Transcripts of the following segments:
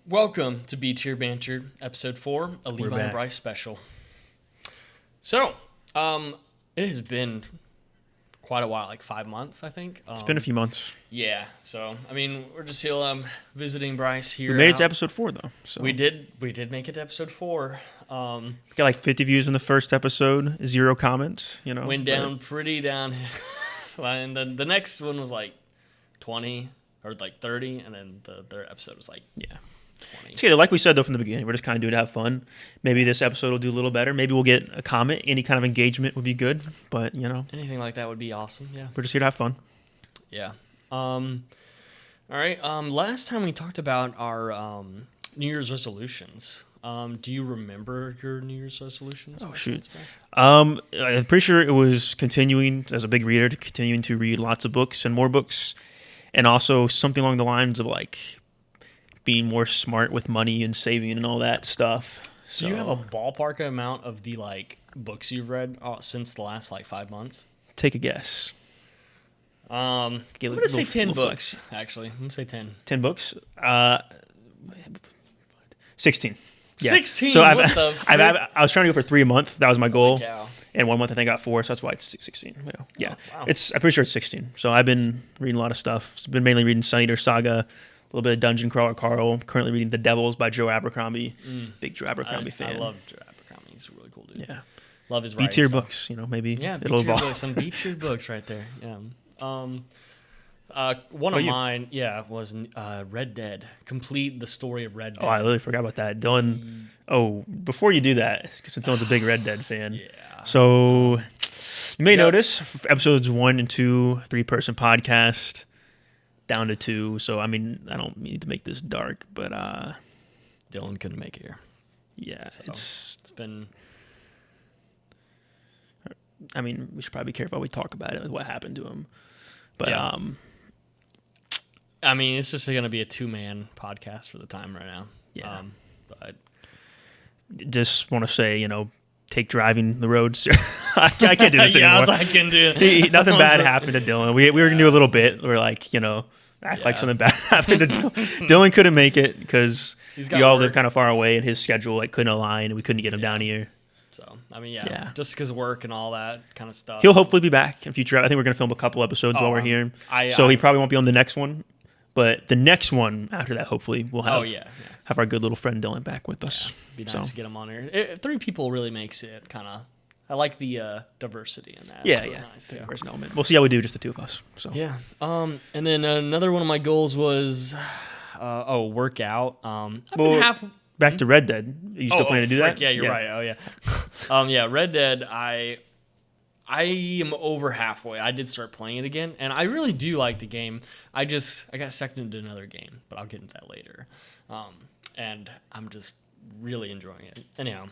Welcome to B Tier Banter, episode 4, a Levi Bryce special. So, it has been quite a while, like 5 months, I think. It's been a few months. Yeah, so, I mean, we're just here visiting Bryce here. We made it to episode 4, though. So. We did make it to episode 4. Got like 50 views in the first episode, 0 comments, you know. Went down pretty down. And then the next one was like 20 or like 30, and then the third episode was like 20. So yeah, like we said, though, from the beginning, we're just kind of doing it to have fun. Maybe this episode will do a little better. Maybe we'll get a comment. Any kind of engagement would be good. But, you know. Anything like that would be awesome, yeah. We're just here to have fun. Yeah. All right. Last time we talked about our New Year's resolutions. Do you remember your New Year's resolutions? Oh, shoot. I'm pretty sure it was continuing, as a big reader, continuing to read lots of books and more books. And also something along the lines of, like, being more smart with money and saving and all that stuff. Do you have a ballpark amount of the books you've read since the last 5 months? Take a guess. I'm going to say 10 books, actually. I'm going to say 10. 10 books? 16. Yeah. 16? So I was trying to go for 3 a month. That was my goal. And 1 month I think I got 4, so that's why it's 16. Yeah. Oh, wow. I'm pretty sure it's 16. So I've been reading a lot of stuff. I've been mainly reading Sun Eater Saga, a little bit of Dungeon Crawler Carl. Currently reading The Devils by Joe Abercrombie. Big Joe Abercrombie fan. I love Joe Abercrombie. He's a really cool dude. Yeah. Love his writing. B-tier books, maybe it'll evolve. Books, some B-tier books right there. Yeah. One of mine, was Red Dead. Complete the story of Red Dead. Oh, I really forgot about that. Dylan, before you do that, since Dylan's a big Red Dead fan. Yeah. So you may notice episodes 1 and 2, 3-person podcast, down to 2. So, I mean, I don't need to make this dark, but Dylan couldn't make it here. Yeah, so it's been. I mean, we should probably be careful how we talk about it, what happened to him. But I mean, it's just going to be a 2-man podcast for the time right now. Yeah. But just want to say, take driving the roads. I can't do this anymore. I can do it. Nothing bad happened to Dylan. We were going to do a little bit. We're like, act like something bad happened to Dylan. Dylan couldn't make it because we all live kind of far away and his schedule couldn't align and we couldn't get him down here. So, I mean, just because of work and all that kind of stuff. He'll hopefully be back in future. I think we're going to film a couple episodes while we're here. So he probably won't be on the next one. But the next one after that, hopefully, we'll have our good little friend Dylan back with us. Be nice to get him on here. If 3 people really makes it kind of... I like the diversity in that. Yeah, really nice. Diversity element. We'll see how we do, just the 2 of us. So yeah. And then another one of my goals was, work out. Back to Red Dead. Are you still planning to do that? Yeah, you're right. Oh yeah. Red Dead. I am over halfway. I did start playing it again, and I really do like the game. I got sucked into another game, but I'll get into that later. And I'm just really enjoying it. Anyhow,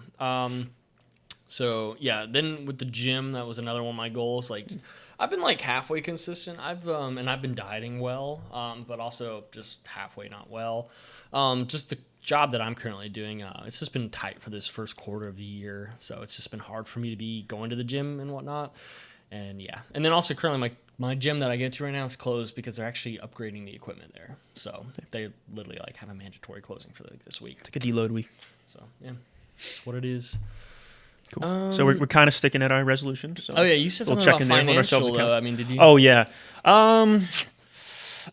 so yeah. Then with the gym, that was another one of my goals. I've been halfway consistent. I've been dieting well, but also just halfway not well. Just the job that I'm currently doing, it's just been tight for this first quarter of the year, so it's just been hard for me to be going to the gym and whatnot. And then also currently my gym that I get to right now is closed because they're actually upgrading the equipment there, so they literally have a mandatory closing for this week. It's like a deload week. So yeah, that's what it is. Cool. So we're kind of sticking at our resolution. So you said something about financial though. I mean, did you? Oh yeah.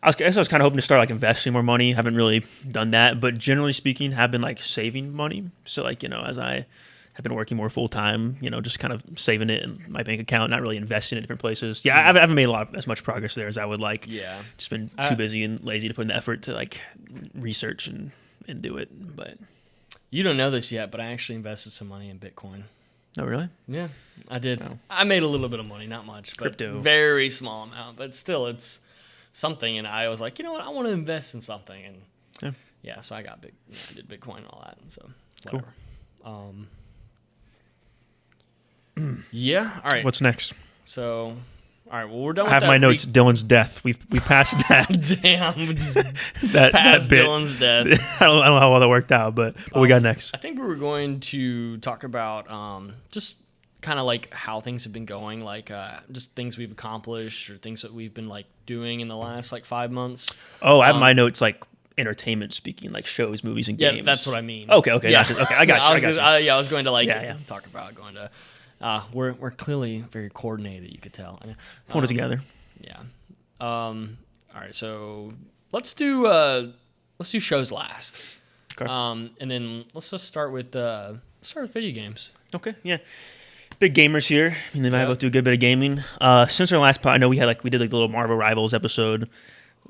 I guess I was kind of hoping to start investing more money. Haven't really done that, but generally speaking, have been saving money. So as I have been working more full time, just kind of saving it in my bank account, not really investing in different places. Yeah, I haven't made as much progress there as I would like. Yeah, just been too busy and lazy to put in the effort to research and do it. But you don't know this yet, but I actually invested some money in Bitcoin. Oh really? Yeah, I did. Oh. I made a little bit of money, not much, crypto, but very small amount, but still, it's something. And I was like, you know what, I want to invest in something, and so I got I did Bitcoin and all that, and so whatever. Cool. Yeah. All right. What's next? So, all right. Well, we're done. I have my notes. Dylan's death. We passed that. Damn. that bit. Dylan's death. I don't know how well that worked out, but what we got next? I think we were going to talk about just kind of how things have been going, just things we've accomplished or things that we've been doing in the last 5 months. Oh, I have my notes entertainment speaking, like shows, movies, and Yeah, games. that's what I mean. Okay, Yeah. okay, I got you. I was going to Yeah. talk about going to. We're clearly very coordinated. You could tell. Put it together. Yeah. All right. So let's do shows last. Okay. And then let's just start with video games. Okay. Yeah. Big gamers here. I mean, they might Yep. both do a good bit of gaming. Since our last pod, I know we did the little Marvel Rivals episode.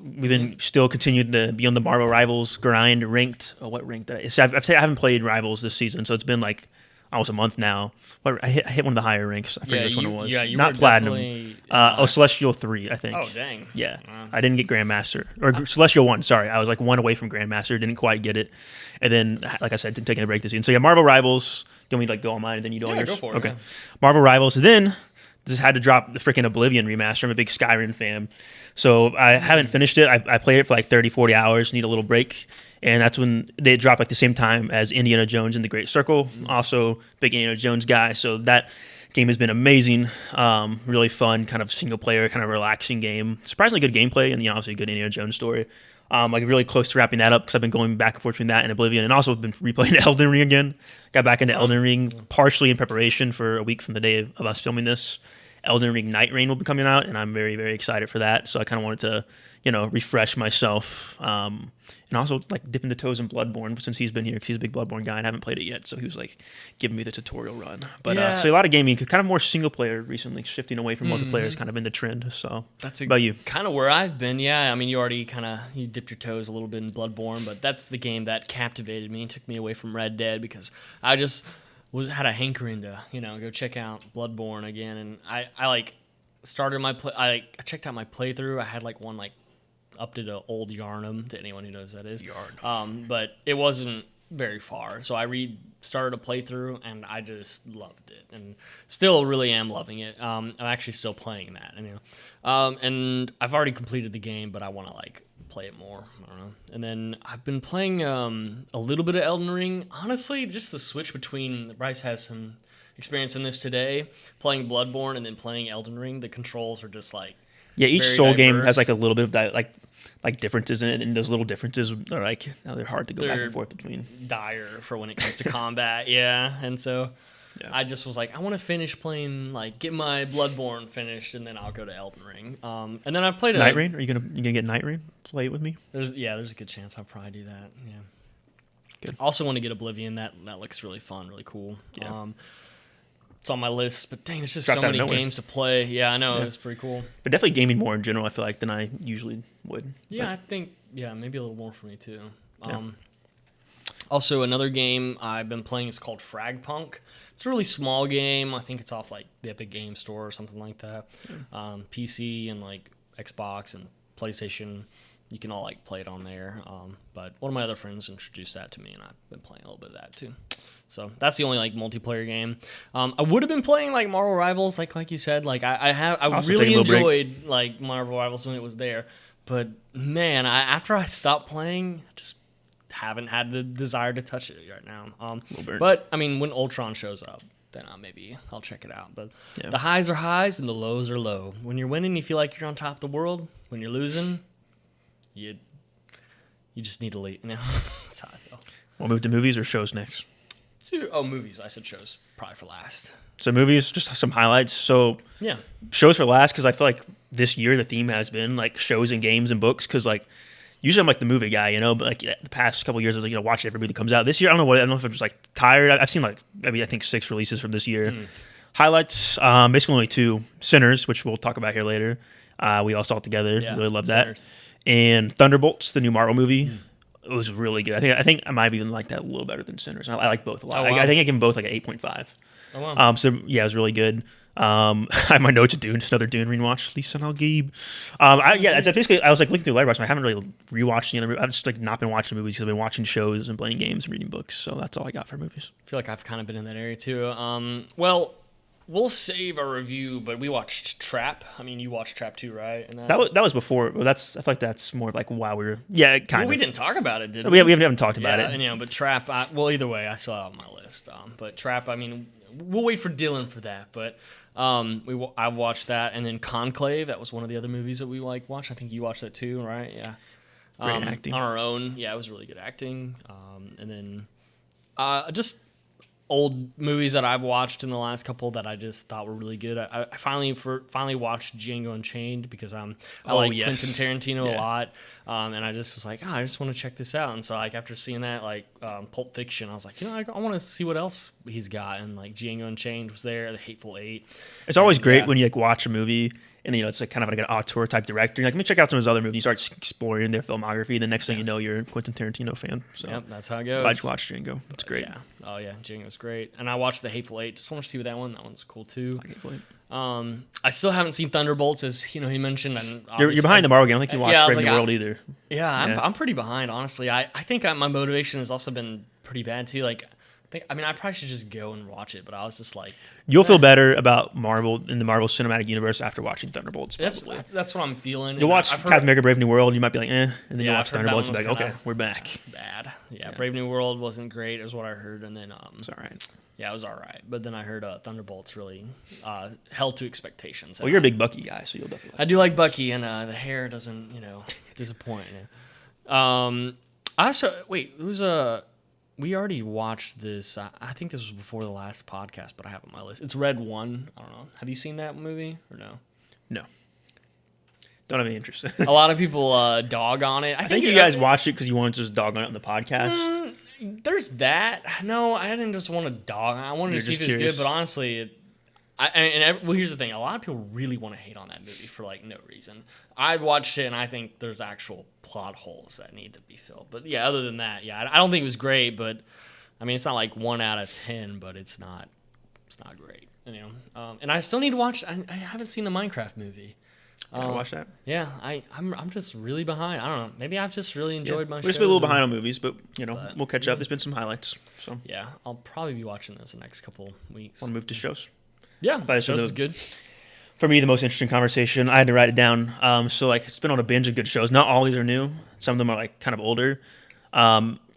We've been still continuing to be on the Marvel Rivals grind. Ranked. Oh, what ranked? I haven't played Rivals this season, so it's been like almost a month now. But I hit one of the higher ranks. I forget which one it was. Yeah, you not were platinum. Celestial 3, I think. Oh dang. Yeah, I didn't get Grandmaster or Celestial 1. Sorry, I was like one away from Grandmaster. Didn't quite get it, and then like I said, taking a break this season. So yeah, Marvel Rivals. Do you want me to go on mine and then you do all yours? Go for it. Okay, Yeah. Marvel Rivals. Then just had to drop the freaking Oblivion remaster. I'm a big Skyrim fan, so I haven't finished it. I played it for like 30, 40 hours. Need a little break. And that's when they dropped like the same time as Indiana Jones and the Great Circle. Also, big Indiana Jones guy. So that game has been amazing. Really fun, kind of single player, kind of relaxing game. Surprisingly good gameplay, and obviously a good Indiana Jones story. Like really close to wrapping that up because I've been going back and forth between that and Oblivion, and also been replaying Elden Ring again. Got back into Elden Ring partially in preparation for a week from the day of us filming this. Elden Ring Night Reign will be coming out, and I'm very, very excited for that. So I kind of wanted to, refresh myself, and also like dipping the toes in Bloodborne since he's been here because he's a big Bloodborne guy and I haven't played it yet. So he was like giving me the tutorial run. But Yeah. so a lot of gaming, kind of more single player recently, shifting away from multiplayer is kind of in the trend. So That's about you? Kind of where I've been. Yeah, I mean, you already you dipped your toes a little bit in Bloodborne, but that's the game that captivated me and took me away from Red Dead because I just had a hankering to go check out Bloodborne again, and I like started my play. I checked out my playthrough. I had like one up to the old Yarnum, to anyone who knows that is. But it wasn't very far, so I started a playthrough and I just loved it, and still really am loving it. I'm actually still playing that, and I've already completed the game, but I want to play it more. I don't know. And then I've been playing a little bit of Elden Ring. Honestly, just the switch between Bryce has some experience in this today, playing Bloodborne and then playing Elden Ring. The controls are just each very Soul game diverse. has like a little bit of like differences in it, and those little differences are they're hard to go back and forth between. Dire for when it comes to combat, yeah. And so Yeah. I just was like, I want to finish playing, get my Bloodborne finished, and then I'll go to Elden Ring. And then I played Night Rain? Are you gonna get Night Rain? Play it with me? There's a good chance I'll probably do that. Yeah. Good. Also want to get Oblivion. That looks really fun, really cool. Yeah. It's on my list, but dang, there's just Dropped so out of many nowhere. games to play. Yeah, I know. Yeah. It's pretty cool. But definitely gaming more in general, I feel like, than I usually would. Yeah, I think, maybe a little more for me, too. Yeah. Also, another game I've been playing is called Fragpunk. It's a really small game. I think it's off, the Epic Game Store or something like that. PC and, Xbox and PlayStation. You can all, play it on there. But one of my other friends introduced that to me, and I've been playing a little bit of that, too. So that's the only, multiplayer game. I would have been playing, Marvel Rivals, like you said. I really enjoyed, Marvel Rivals when it was there. But, man, after I stopped playing, I just haven't had the desire to touch it right now. But I mean, when Ultron shows up, then maybe I'll check it out. But the highs are highs and the lows are low. When you're winning, you feel like you're on top of the world. When you're losing, you just need to leave. That's how I feel. We'll move to movies or shows next. Movies. I said shows probably for last. So movies, just some highlights. So Yeah. shows for last because I feel like this year the theme has been shows and games and books because usually I'm the movie guy, but the past couple of years I was watching every movie that comes out. This year I don't know if I'm just tired. I've seen maybe I think 6 releases from this year. Highlights, basically only 2. Sinners, which we'll talk about here later. We all saw it together. Yeah, Really loved Sinners. that. And Thunderbolts, the new Marvel movie. It was really good. I think I might even like that a little better than Sinners. I like both a lot. Oh, wow. I think I give them both an 8.5. Oh, wow. So yeah, it was really good. I have my notes of Dune, just another Dune rewatch. Lisa and Al-Gaib. It's basically I was looking through Letterboxd. I haven't really rewatched the other movies. I've just not been watching movies. I've been watching shows and playing games and reading books. So that's all I got for movies. I feel like I've kind of been in that area too. Well, we'll save our review, but we watched Trap. I mean, you watched Trap too, right? And That was before. Well, I feel like that's more of while we were. Yeah, kind of. We didn't talk about it, did We we? haven't talked about it. And, but Trap. Either way, I saw it on my list. But Trap. I mean, we'll wait for Dylan for that. But I watched that, and then Conclave. That was one of the other movies that we watched. I think you watched that too, right? Yeah. Great acting. On our own. Yeah, it was really good acting. And then just old movies that I've watched in the last couple that I just thought were really good. I finally watched Django Unchained because I like Quentin Tarantino a lot, and I just was like, I just want to check this out. And so like after seeing that, like Pulp Fiction, I was like, I want to see what else he's got. And like Django Unchained was there, The Hateful Eight. It's always great when you like watch a movie. And, it's like kind of like an auteur type director. You're like, let me check out some of his other movies. You start exploring their filmography. The next thing you know, you're a Quentin Tarantino fan. So yep, that's how it goes. Glad you watched Django. It's great. Yeah. Oh, yeah. Django's great. And I watched The Hateful Eight. Just want to see what that one's cool, too. I still haven't seen Thunderbolts, as he mentioned. And you're behind the Marvel game. I don't think you watched Brave New World either. Yeah, I'm pretty behind, honestly. I think my motivation has also been pretty bad, too. Like, I probably should just go and watch it, but I was just like... You'll feel better about Marvel in the Marvel Cinematic Universe after watching Thunderbolts, probably. That's what I'm feeling. You'll watch Captain America Brave New World, you might be like, and then you'll watch Thunderbolts and be like, okay, we're back. Bad. Yeah, Brave New World wasn't great, is what I heard, and then... It's all right. Yeah, it was all right. But then I heard Thunderbolts really held to expectations. Well, you're a big Bucky guy, so you'll definitely like I do like Bucky, and the hair doesn't, disappoint. We already watched this. I think this was before the last podcast, but I have it on my list. It's Red One. I don't know. Have you seen that movie or no? No. Don't have any interest. A lot of people dog on it. I think you guys watched it because you wanted to just dog on it on the podcast. There's that. No, I didn't just want to dog. I wanted to see if it was good, but honestly, here's the thing. A lot of people really want to hate on that movie for like no reason. I watched it and I think there's actual plot holes that need to be filled. But yeah, other than that, yeah, I don't think it was great. But I mean, it's not like 1 out of 10, but it's not great. And I still need to watch. I haven't seen the Minecraft movie. Gotta watch that. Yeah, I'm just really behind. I don't know. Maybe I've just really enjoyed my show. We're just a little behind on movies, but we'll catch up. There's been some highlights. So yeah, I'll probably be watching this the next couple weeks. Want to move to shows? Yeah, shows is good. For me, the most interesting conversation, I had to write it down. So like it's been on a binge of good shows. Not all these are new. Some of them are like kind of older.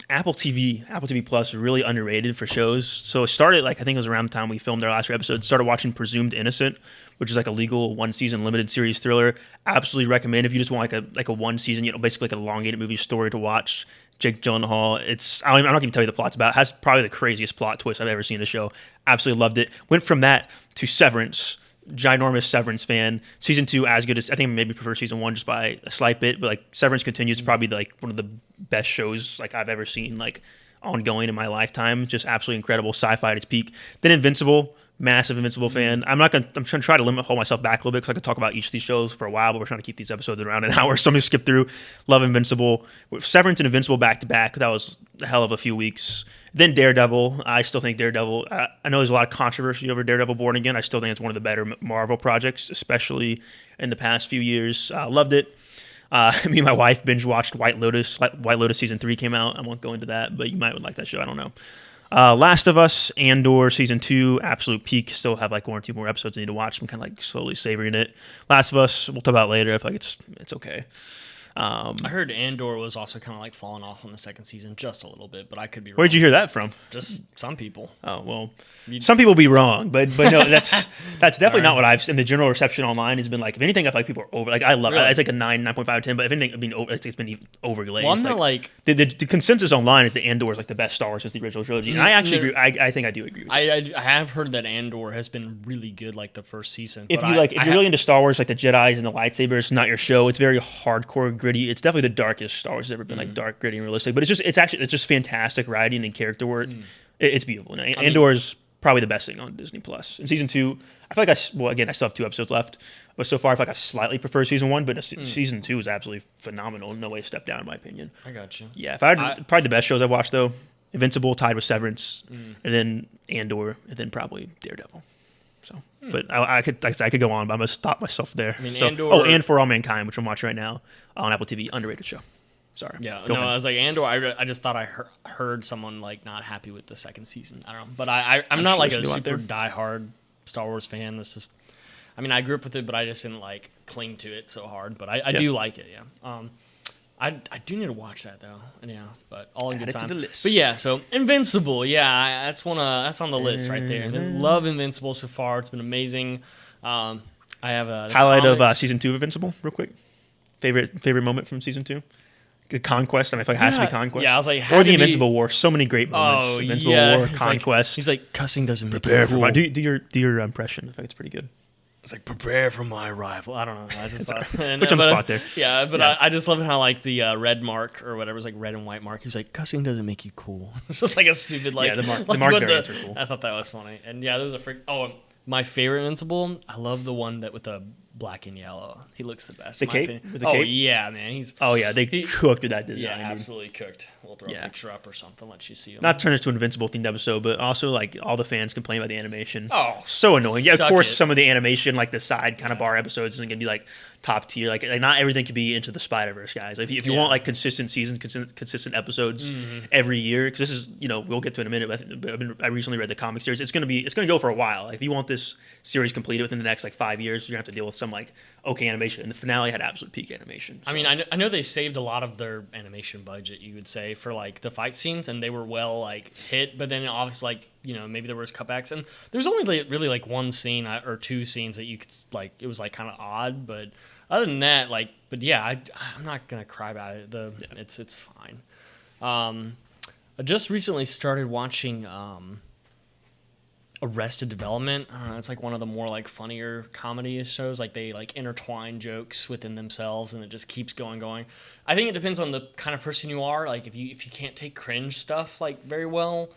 Apple TV Plus, really underrated for shows. So it started I think it was around the time we filmed our last episode. Started watching Presumed Innocent, which is like a legal 1-season limited series thriller. Absolutely recommend if you just want like a 1-season, basically like an elongated movie story to watch. Jake Gyllenhaal. I'm not going to tell you the plot's about. It has probably the craziest plot twist I've ever seen in a show. Absolutely loved it. Went from that to Severance. Ginormous Severance fan. Season 2 as good as I think maybe prefer season 1 just by a slight bit, but like Severance continues probably like one of the best shows like I've ever seen like ongoing in my lifetime. Just absolutely incredible sci-fi at its peak. Then Invincible, massive Invincible fan. I'm trying to try to hold myself back a little bit because I could talk about each of these shows for a while, but we're trying to keep these episodes around an hour. So I'm going to skip through. Love Invincible. Severance and Invincible back to back. That was a hell of a few weeks. Then Daredevil. I still think Daredevil, I know there's a lot of controversy over Daredevil Born Again. I still think it's one of the better Marvel projects, especially in the past few years. Loved it. Me and my wife binge watched White Lotus. White Lotus season 3 came out. I won't go into that, but you might like that show. I don't know. Last of Us, Andor season 2, absolute peak. Still have like 1 or 2 more episodes I need to watch. I'm kind of like slowly savoring it. Last of Us, we'll talk about it later. I feel like it's okay. I heard Andor was also kind of like falling off on the second season just a little bit, but I could be wrong. Where'd you hear that from? Just some people. Oh, well, some people be wrong, but no, that's definitely not what I've seen. The general reception online has been like, if anything, I feel like people are over. Like, I love it. It's like a 9.5 out of 10, but if anything, it's been overglazed. Well, I'm not like the consensus online is that Andor is like the best Star Wars since the original trilogy, and I actually agree. I think I do agree with you. I have heard that Andor has been really good, like the first season. If you're really into Star Wars, like the Jedis and the lightsabers, it's not your show. It's very hardcore, gritty. It's definitely the darkest Star Wars has ever been, like dark, gritty, and realistic. But it's just fantastic writing and character work. It's beautiful. And Andor is probably the best thing on Disney Plus. In season 2, I feel like I still have 2 episodes left, but so far I feel like I slightly prefer season 1. But season 2 is absolutely phenomenal. No way to step down, in my opinion. I got you. Yeah, probably the best shows I've watched though: Invincible, tied with Severance, and then Andor, and then probably Daredevil. So, but I could go on, but I'm gonna stop myself there. I mean, Andor, and For All Mankind, which I'm watching right now on Apple TV, underrated show. Sorry. Yeah, no, I was like Andor. I just thought I heard someone like not happy with the second season. I don't know, but I'm not like a super diehard Star Wars fan. That's just, I mean, I grew up with it, but I just didn't like cling to it so hard. But I do like it. Yeah. I do need to watch that though. Yeah, but all in good time. To the list. But yeah, so Invincible. Yeah, that's on the list right there. Love Invincible so far. It's been amazing. I have a highlight of season 2 of Invincible, real quick. Favorite moment from season 2. Conquest. I mean, I feel like it has to be Conquest. Yeah, I was like, or the Invincible War. So many great moments. Oh, Invincible yeah. War, Conquest. He's like, cussing doesn't make prepare you for cool. do your impression. I think it's pretty good. It's like, prepare for my arrival. I don't know. I just thought, and, Put you on the spot there. Yeah, but Yeah. I just love how like the red mark or whatever was like red and white mark. He was like, cussing doesn't make you cool. It's just like a stupid like. Yeah, the mark but variants are cool. I thought that was funny, and yeah, those are my favorite Invincible. I love the one that with the black and yellow. He looks the best. The in my cape? opinion. With the Oh cape? yeah, man. They cooked with that design. Yeah, dude. absolutely cooked. We'll throw a picture up or something. Let you see him. Not turn this to an Invincible themed episode, but also like all the fans complain about the animation. Oh, so annoying. Yeah, of suck course, it. some of the animation, like the side kind of bar episodes, isn't gonna be like top tier. Like not everything can be Into the Spider-Verse, guys. If you want like consistent seasons, consistent episodes every year, because this is we'll get to in a minute. But I recently read the comic series. It's gonna go for a while. Like, if you want this series completed within the next like 5 years, you're gonna have to deal with some like okay animation. And the finale had absolute peak animation. So. I mean, I know they saved a lot of their animation budget, you would say, for like the fight scenes, and they were well like hit. But then obviously, like maybe there was cutbacks, and there was only like, really like one scene or two scenes that you could like. It was like kind of odd, but other than that, like, but yeah, I'm not gonna cry about it. It's fine. I just recently started watching Arrested Development. I don't know, it's like one of the more like funnier comedy shows. Like they like intertwine jokes within themselves, and it just keeps going. I think it depends on the kind of person you are. Like if you can't take cringe stuff like very well,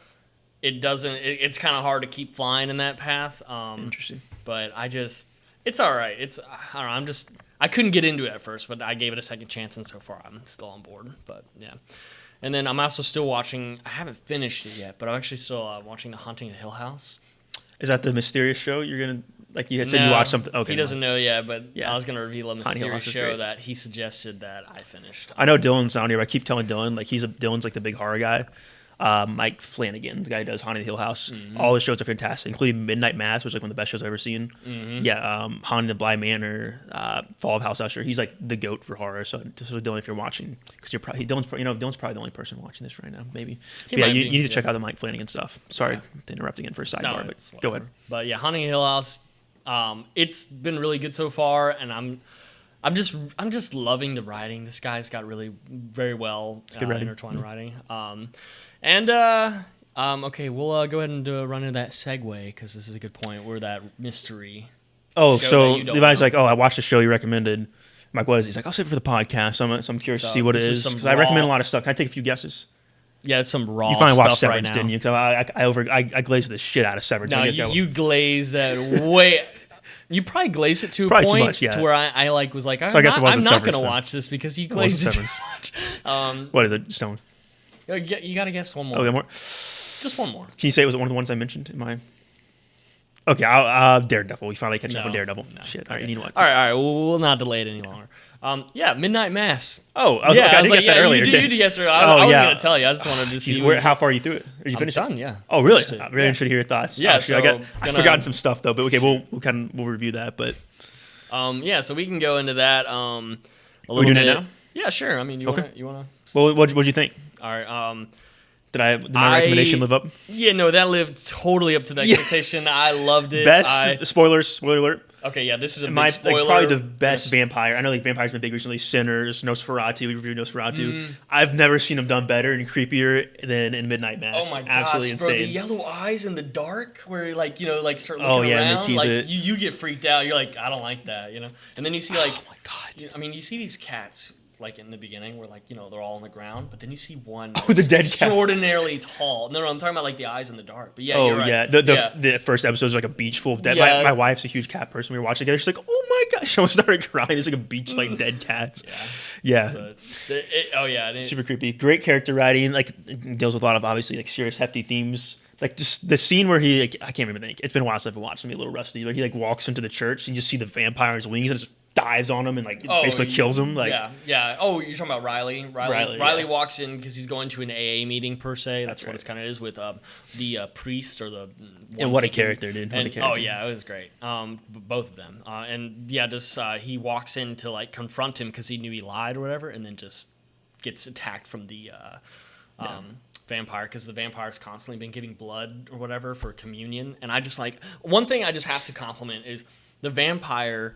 it doesn't. It's kind of hard to keep flying in that path. Interesting. But it's all right. I don't know. I couldn't get into it at first, but I gave it a second chance, and so far I'm still on board. But yeah. And then I'm also still watching. I haven't finished it yet, but I'm actually still watching The Haunting of Hill House. Is that the mysterious show you're gonna like? You had said you watched something. Okay, he doesn't know yet, but Yeah. I was gonna reveal a mysterious show great. that he suggested that I finished. I know Dylan's down here. But I keep telling Dylan like Dylan's like the big horror guy. Mike Flanagan, the guy who does Haunting of Hill House. All his shows are fantastic, including Midnight Mass, which is like one of the best shows I've ever seen. Yeah, Haunting the Bly Manor, Fall of House Usher. He's like the goat for horror. So Dylan, if you're watching, because Dylan's probably the only person watching this right now, maybe. But yeah, you need to check out the Mike Flanagan stuff. Sorry to interrupt again for a sidebar, but go ahead. But yeah, Haunting of Hill House, it's been really good so far, and I'm just loving the writing. This guy's got really very well intertwined writing. Okay, we'll go ahead and run into that segue, because this is a good point. Where that mystery. Oh, show so that you don't Levi's know. like, I watched the show you recommended. I'm like, what is it? He's like, I'll save it for the podcast. So I'm curious to see what it this is is. some 'Cause I recommend a raw- lot of stuff. Can I take a few guesses? Yeah, it's some raw You finally watched stuff right Severance, now. didn't you? Because I glazed the shit out of Severance. No, you glazed that way. You probably glazed it to a Probably too point much, yeah. to where I like was like, I guess it wasn't I'm not Severance going to then. watch this because you It wasn't glazed it too much. What is it? Stone. You got to guess one more. Okay, more. Just one more. Can you say it was one of the ones I mentioned in my? Okay, I'll Daredevil. We finally catch up on Daredevil. Shit. All right, you need one. All right. We'll not delay it any longer. Yeah, Midnight Mass. Oh, I did guess that earlier. You did guess earlier. I was going to tell you. I just wanted to see. How far are you through it? Are you finished? I'm done. Yeah. Oh, really? Finished it. I'm really interested to hear your thoughts. Yeah, Oh, shoot, so I've forgotten some stuff though, but okay, we'll review that. But yeah, so we can go into that. A little we doing bit. it now? Yeah, sure. I mean, you want to? Well, what'd you think? All right. Did my recommendation live up? Yeah, no, that lived totally up to the expectation. I loved it. Best spoiler alert. Okay, yeah, this is a big spoiler. Like, probably the best vampire. I know like vampires been big recently. Sinners, Nosferatu. We reviewed Nosferatu. I've never seen them done better and creepier than in Midnight Mass. Oh my gosh, absolutely bro! insane. The yellow eyes in the dark, where start looking and they around. tease Like it. you get freaked out. You're like, I don't like that, And then you see like, oh my god! I mean, you see these cats. Like in the beginning, where they're all on the ground, but then you see one the dead cat. extraordinarily tall. No, I'm talking about like the eyes in the dark. But yeah, Oh you're right. yeah, the first episode is like a beach full of dead. Yeah. My wife's a huge cat person. We were watching together. She's like, "Oh my gosh!" She almost started crying. There's like a beach like dead cats. Yeah. But, Super creepy. Great character writing. Like it deals with a lot of obviously like serious, hefty themes. Like just the scene where he, like, I can't even think. It's been a while since I've watched. I'm a little rusty. But he like walks into the church and you just see the vampire on his wings and just dives on him and like basically kills him. Like yeah. Oh, you're talking about Riley. Riley yeah. walks in because he's going to an AA meeting per se. That's what it's kind of is with the priest or the. And what a character, dude! What a character. Oh yeah, it was great. Both of them. And yeah, just he walks in to like confront him because he knew he lied or whatever, and then just gets attacked from the. Vampire, because the vampire's constantly been giving blood or whatever for communion, and I just like one thing I just have to compliment is the vampire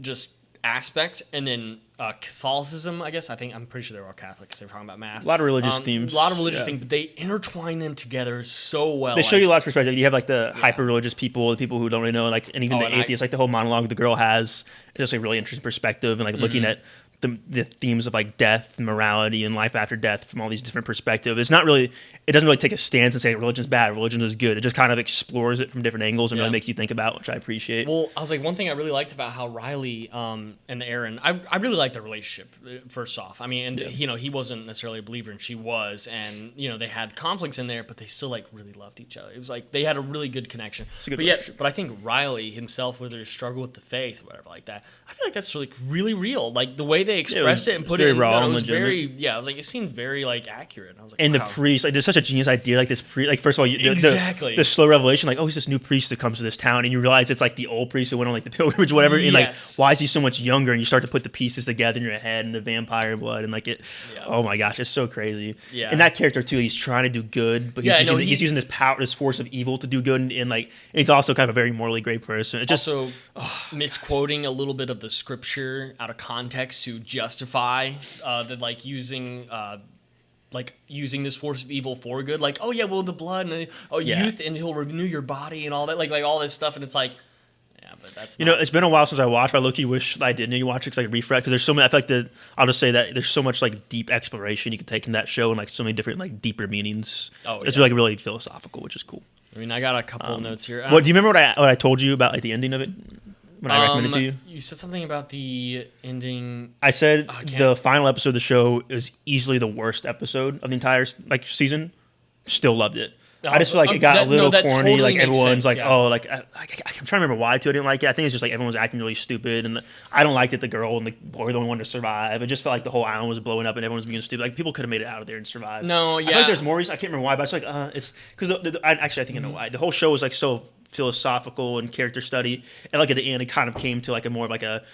just aspect, and then Catholicism, I guess. I'm pretty sure they were all Catholic because they were talking about mass. A lot of religious themes. A lot of religious things, but they intertwine them together so well. They show you a lot of perspective. You have like the hyper religious people, the people who don't really know, like, and even the atheists. Like the whole monologue the girl has is just a really interesting perspective, and like looking at the themes of like death, morality, and life after death from all these different perspectives. It's not really, it doesn't really take a stance and say religion's bad, religion is good. It just kind of explores it from different angles and really makes you think about, which I appreciate. Well, I was like, one thing I really liked about how Riley and Aaron, I really liked their relationship. First off, I mean, and he wasn't necessarily a believer, and she was, and they had conflicts in there, but they still like really loved each other. It was like they had a really good connection. But I think Riley himself, with his struggle with the faith or whatever like that, I feel like that's really real. Like the way they expressed it and put it in, raw, it was very, I was like, it seemed very like accurate. I was like, and wow. the priest, like, there's such a genius idea, like this priest, like first of all, exactly the slow revelation, like, oh, he's this new priest that comes to this town, and you realize it's like the old priest who went on like the pilgrimage, or whatever, and like, why is he so much younger? And you start to put the pieces together in your head, and the vampire blood, and like it, oh my gosh, it's so crazy. Yeah, and that character too, he's trying to do good, but he's using this power, this force of evil to do good, and like, and he's also kind of a very morally great person. It's just also misquoting a little bit of the scripture out of context to justify that, like using this force of evil for good, like, oh yeah, well, the blood and youth, and he'll renew your body and all that, like all this stuff, and it's like, but that's it's been a while since I watched, but I low-key wish I did watch it because I refresh, because there's so many. I feel like I'll just say that there's so much like deep exploration you can take in that show, and like so many different like deeper meanings. It's like really philosophical, which is cool. I mean, I got a couple of notes here. Do you remember what I told you about like the ending of it when I recommended it to you? You said something about the ending. I said the final episode of the show is easily the worst episode of the entire like season. Still loved it. I just feel like it got a little corny. Totally, like everyone's like, oh, like I'm trying to remember why too. I didn't like it. I think it's just like everyone was acting really stupid, and I don't like that the girl and the boy were the only one to survive. It just felt like the whole island was blowing up and everyone was being stupid. Like people could have made it out of there and survived. No, I feel like there's more reasons. I can't remember why, but it's like it's because I think I know why. The whole show was like so philosophical and character study, and like at the end it kind of came to like a more of like a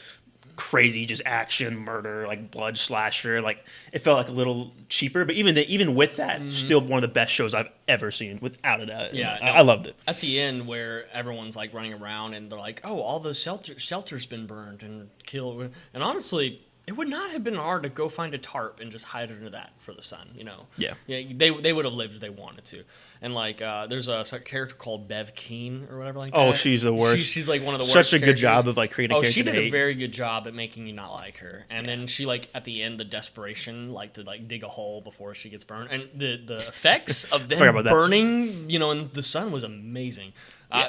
crazy just action murder, like blood slasher. Like it felt like a little cheaper, but even with that, still one of the best shows I've ever seen, without a doubt. Yeah, I loved it. At the end, where everyone's like running around and they're like, "Oh, all the shelter's been burned and killed," and honestly, it would not have been hard to go find a tarp and just hide under that for the sun, Yeah. They would have lived if they wanted to. And like, there's a character called Bev Keen or whatever like that. Oh, she's the worst. She's like one of the worst. Such a good job of like creating a character. She did a very good job at making you not like her. And then she like at the end, the desperation, like to like dig a hole before she gets burned, and the effects of them burning, in the sun was amazing.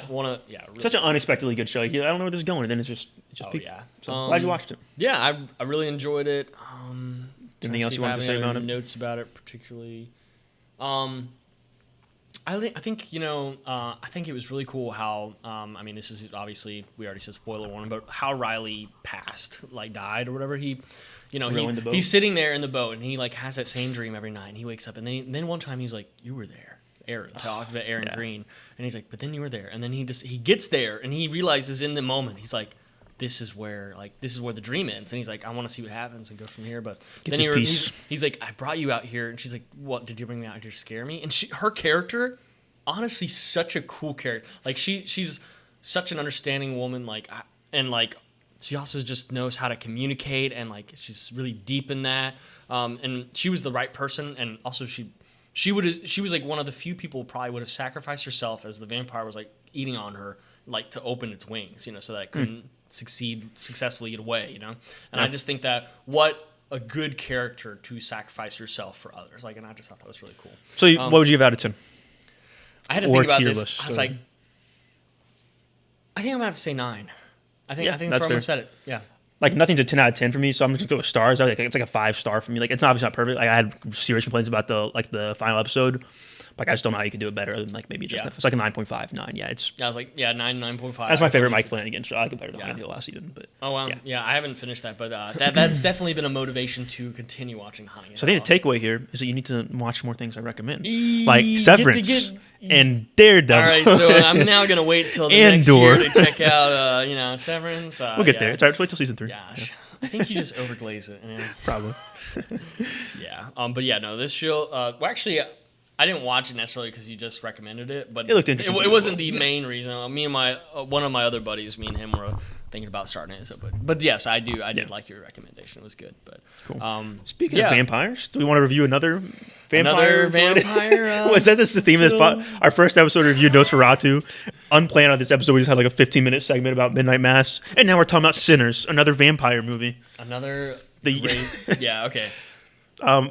Really such an unexpectedly good show. I don't know where this is going, and then it's just peaked. So glad you watched it. Yeah, I really enjoyed it. Anything else you want to say about it? Notes about it particularly. I think I think it was really cool how I mean, this is obviously, we already said spoiler warning, but how Riley passed, like died or whatever. He's sitting there in the boat, and he like has that same dream every night, and he wakes up, and then one time he's like, "You were there." Aaron talked about Aaron Green, and he's like, "But then you were there," and then he gets there, and he realizes in the moment, he's like, this is where the dream ends, and he's like, I want to see what happens and go from here. But then he's like, I brought you out here, and she's like, what, did you bring me out here to scare me? And her character, honestly, such a cool character. Like she's such an understanding woman, and she also just knows how to communicate, and like she's really deep in that. And she was the right person, and also she was like one of the few people probably would have sacrificed herself as the vampire was like eating on her, like to open its wings, so that it couldn't successfully get away, And I just think that what a good character to sacrifice yourself for others, and I just thought that was really cool. So what would you give out of 10? I had to think about this. I was like, I think I'm gonna have to say 9. I think that's where I'm gonna set it. Yeah. Like nothing's a 10 out of 10 for me, so I'm just gonna go with stars. It's like a 5-star for me. Like it's obviously not perfect. Like I had serious complaints about the final episode. Like I just don't know how you can do it better than like maybe just it's like a 9.5, 9. Yeah, I was like 9.5. That's my favorite Mike Flanagan show. I like it better than I did last season. But oh wow, yeah, I haven't finished that, but that's definitely been a motivation to continue watching Hunting. So I think the takeaway here is that you need to watch more things I recommend, like Severance and Daredevil. All right, so I'm now gonna wait till the next year to check out Severance. We'll get there. It's all right. Just wait till season 3. Gosh, I think you just overglaze it. Probably. Yeah. But yeah, no, this show. Well, actually, I didn't watch it necessarily because you just recommended it, but It looked interesting It as wasn't well. the main reason. Me and one of my other buddies, me and him were thinking about starting it. So, but yes, I did like your recommendation. It was good. But Cool. Speaking of vampires, do we want to review another Another vampire? vampire. Was that this the theme of this Our first episode reviewed Nosferatu. Unplanned on this episode, we just had like a 15-minute segment about Midnight Mass, and now we're talking about Sinners, another vampire movie. Yeah. Okay.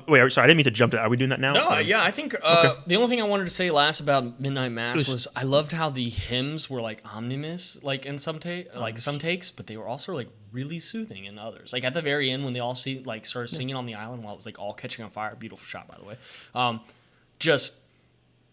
Wait, sorry, I didn't mean to jump to that. Are we doing that now? No, yeah, I think the only thing I wanted to say last about Midnight Mass was I loved how the hymns were like omnibus, like in some takes, but they were also like really soothing in others. Like at the very end when they all started singing on the island while it was like all catching on fire. Beautiful shot, by the way. Just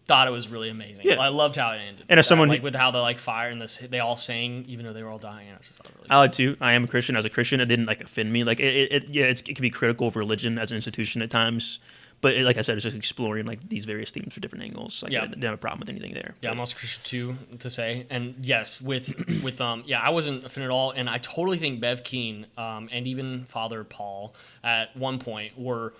thought it was really amazing. Yeah. I loved how it ended. And as someone with how the fire and they all sang even though they were all dying. I just thought it really I like too. I am a Christian. As a Christian, it didn't like offend me. Like it can be critical of religion as an institution at times. But like I said, it's just exploring like these various themes from different angles. Like, I didn't have a problem with anything there. Yeah, I'm also Christian too, to say. And yes, with I wasn't offended at all. And I totally think Bev Keane and even Father Paul at one point were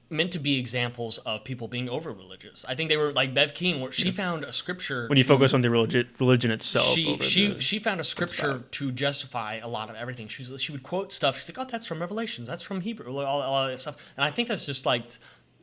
meant to be examples of people being over religious. I think they were like Bev Keane, where she found a scripture. When you focus on the religion itself, she found a scripture to justify a lot of everything. She would quote stuff. She's like, "Oh, that's from Revelations. That's from Hebrew." All that stuff. And I think that's just like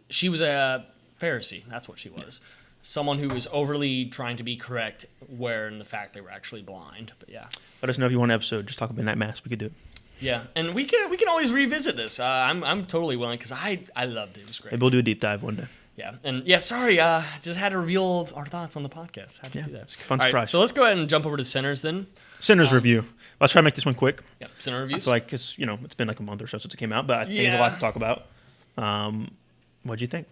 she was a Pharisee. That's what she was. Someone who was overly trying to be correct, where in the fact they were actually blind. But yeah. Let us know if you want an episode. Just talk about Midnight Mass. We could do it. Yeah, and we can always revisit this. I'm totally willing because I loved it. It was great. Maybe we'll do a deep dive one day. Yeah, and sorry, just had to reveal our thoughts on the podcast. Had to do that. Fun surprise. Right, so let's go ahead and jump over to Sinners then. Sinners review. Let's try to make this one quick. Yeah, Sinner reviews. I feel like it's been like a month or so since it came out, but I think there's a lot to talk about. What'd you think?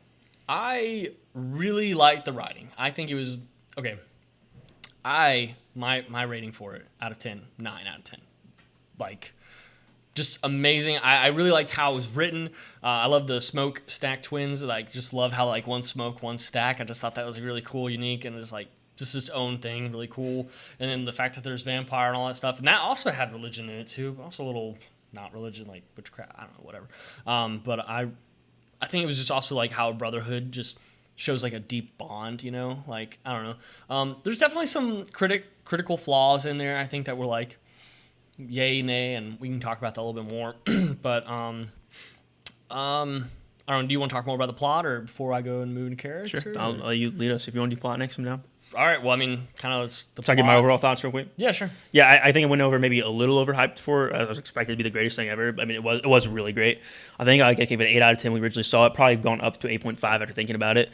I really liked the writing. I think it was okay. My rating for it out of 10, 9 out of 10. Like, just amazing. I really liked how it was written. I love the smoke stack twins. Like, just love how like one smoke, one stack. I just thought that was really cool, unique, and just its own thing, really cool. And then the fact that there's vampire and all that stuff, and that also had religion in it too, but also a little not religion, like witchcraft. I don't know, whatever. But I think it was just also like how brotherhood just shows like a deep bond, like, I don't know. There's definitely some critical flaws in there. I think that were like yay, nay, and we can talk about that a little bit more. But I don't know. Do you want to talk more about the plot, or before I go and move into character? Sure. I'll let you lead us. If you want to do plot next, I'm down. All right. Well, I mean, kind of the plot. Should I give my overall thoughts real quick? Yeah, sure. Yeah, I think it went over maybe a little overhyped for. I was expected to be the greatest thing ever. I mean, it was really great. I think I gave it an 8 out of 10 when we originally saw it. Probably gone up to 8.5 after thinking about it.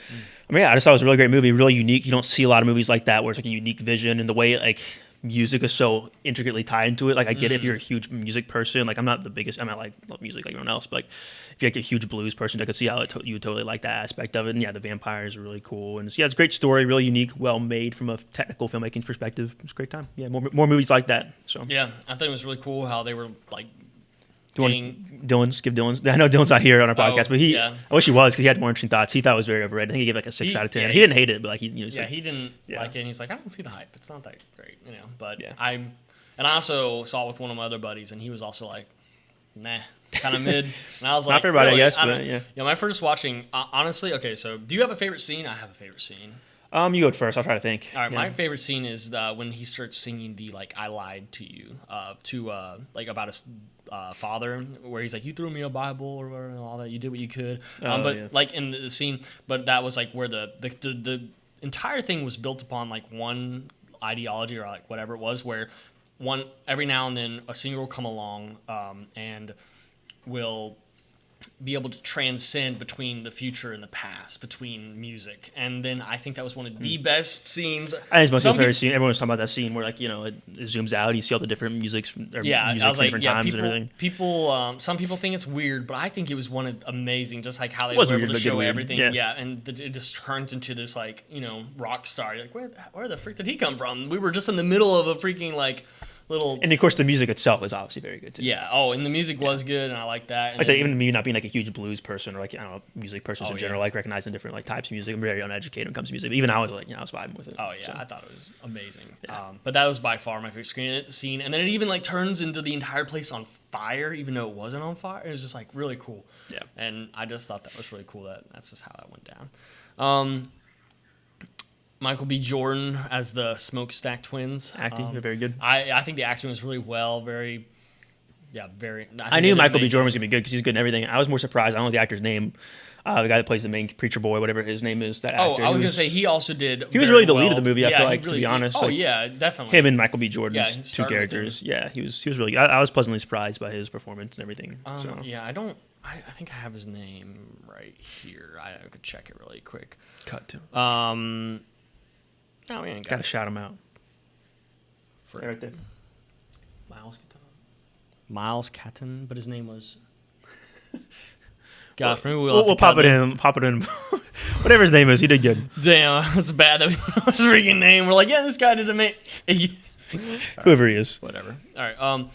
I mean, yeah, I just thought it was a really great movie, really unique. You don't see a lot of movies like that where it's like a unique vision, and the way like music is so intricately tied into it. Like, I get it if you're a huge music person. Like, I'm not the biggest. I'm not like love music like everyone else, but like if you're like a huge blues person, I could see how you would totally like that aspect of it. And yeah, the vampires are really cool, and it's a great story, really unique, well made from a technical filmmaking perspective. It's a great time. Yeah, more movies like that. So yeah, I think it was really cool how they were like. Dylan's. I know Dylan's not here on our podcast, but I wish he was, because he had more interesting thoughts. He thought it was very overrated. I think he gave like a 6 out of 10. He didn't hate it, but like he didn't like it. And he's like, I don't see the hype. It's not that great, But I also saw it with one of my other buddies, and he was also like, nah, kind of mid. And I was like, not for everybody, really? I guess, but yeah. Yeah, my first watching, honestly. Okay, so do you have a favorite scene? I have a favorite scene. You go first. I'll try to think. All right, my favorite scene is when he starts singing the like "I lied to you" like about his father, where he's like, "You threw me a Bible or whatever, and all that. You did what you could." Like in the scene, but that was like where the entire thing was built upon like one ideology or like whatever it was, where every now and then a singer will come along and will be able to transcend between the future and the past, between music. And then I think that was one of the best scenes. I think it's my favorite scene. Everyone was talking about that scene where, like, it zooms out, you see all the different musics from different times and everything. Some people think it's weird, but I think it was amazing, just like how they were able to show everything. Yeah, and it just turned into this, like, rock star. You're like, where the frick did he come from? We were just in the middle of a freaking, like, little. And of course, the music itself is obviously very good too. Yeah. Oh, and the music was good, and I like that. And I say, even me not being like a huge blues person or like, I don't know, music persons in general, like recognizing different like types of music. I'm very uneducated when it comes to music. But even I was like, I was vibing with it. Oh yeah, so. I thought it was amazing. Yeah. But that was by far my favorite scene. And then it even like turns into the entire place on fire, even though it wasn't on fire. It was just like really cool. Yeah. And I just thought that was really cool. That's just how that went down. Michael B. Jordan as the Smokestack Twins. Acting, very good. I think the acting was really well, very. Yeah, very. I knew Michael B. Jordan was gonna be good because he's good in everything. I was more surprised. I don't know the actor's name. The guy that plays the main preacher boy, whatever his name is. That actor. I was gonna say he also did. He was really the lead of the movie. I feel like, really, to be honest. Oh like, yeah, definitely. Him and Michael B. Jordan's two started with characters. Yeah, he was really good. I was pleasantly surprised by his performance and everything. So. Yeah, I don't. I think I have his name right here. I could check it really quick. Cut to. No, we ain't Gotta shout him out. Right there. Miles Catton, but his name was. Gosh, maybe we'll pop it in. Pop it in. Whatever his name is, he did good. Damn, that's bad that we don't know his freaking name. We're like, yeah, this guy did amazing. Whoever he is. Whatever. All right.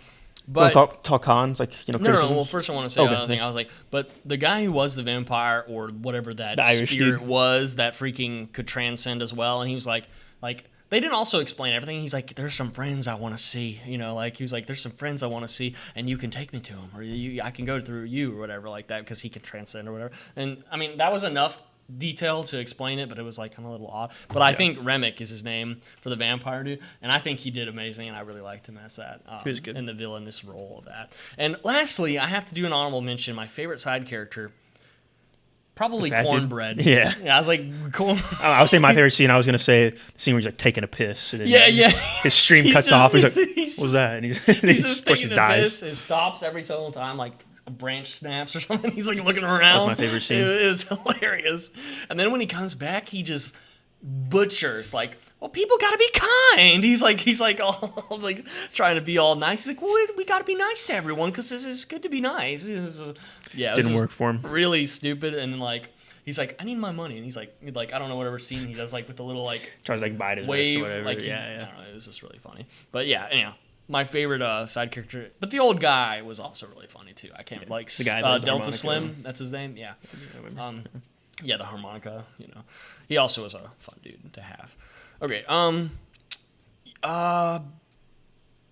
But talk cons, like, no. Well, first I want to say another thing. I was like, but the guy who was the vampire or whatever that spirit was that freaking could transcend as well, and he was like they didn't also explain everything. He's like, there's some friends I want to see, like he was like, there's some friends I want to see, and you can take me to them, or I can go through you or whatever like that because he can transcend or whatever. And I mean, that was enough detail to explain it, but it was like kind of a little odd. But I think Remick is his name for the vampire dude, and I think he did amazing, and I really liked him as that. He was good in the villainous role of that. And lastly, I have to do an honorable mention. My favorite side character, probably Cornbread. Dude. Yeah, I was like, I was saying my favorite scene. I was gonna say the scene where he's like taking a piss. And then, his stream cuts off. He's like, "What's that?" And he's just taking a piss. It stops every single time, like a branch snaps or something. He's like looking around. That was my favorite scene. It is hilarious. And then when he comes back, he just butchers like, well, people gotta be kind. He's like all like trying to be all nice. He's like, well, we gotta be nice to everyone because this is good to be nice. Didn't work for him. Really stupid. And like he's like, I need my money. And he's like I don't know whatever scene he does like with the little like tries to like bite his wave wrist or whatever. like I don't know. It was just really funny. But yeah, anyhow. My favorite side character, but the old guy was also really funny too. I can't like the guy Delta Slim. That's his name. Yeah. Yeah, the harmonica. He also was a fun dude to have. Okay.